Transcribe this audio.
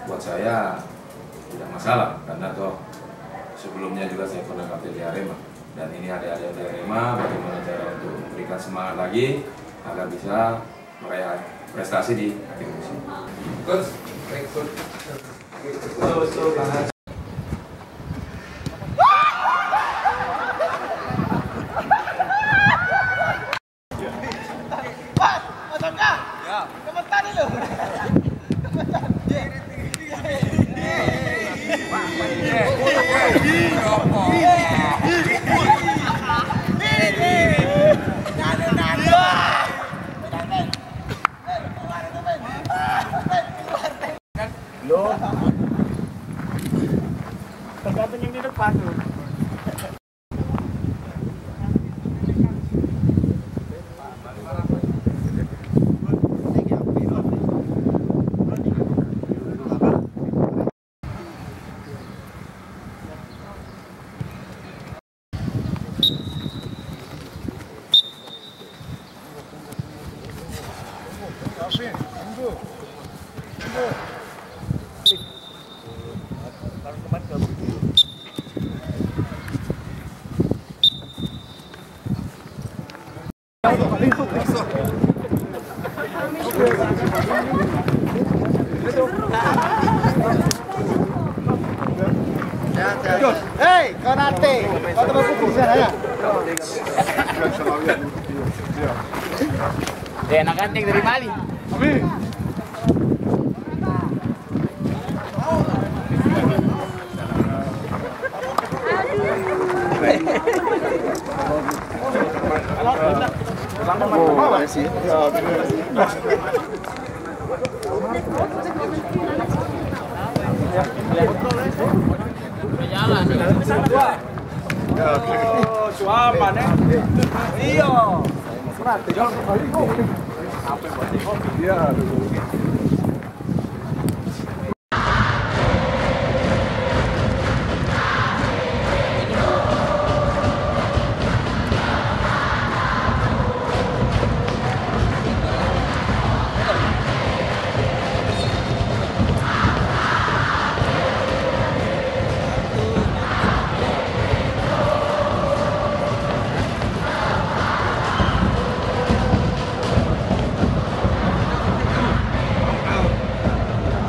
buat saya tidak masalah, karena toh sebelumnya juga saya pernah kapten di Arema, dan ini ada di Arema, bagaimana cara untuk memberikan semangat lagi agar bisa meraih prestasi di akhir musim. Coach, tergantung yang di depan tuh. Hei, Konate, kau teman kuku di sana ya? Enak anting dari Bali. Suapan Iya. Iya.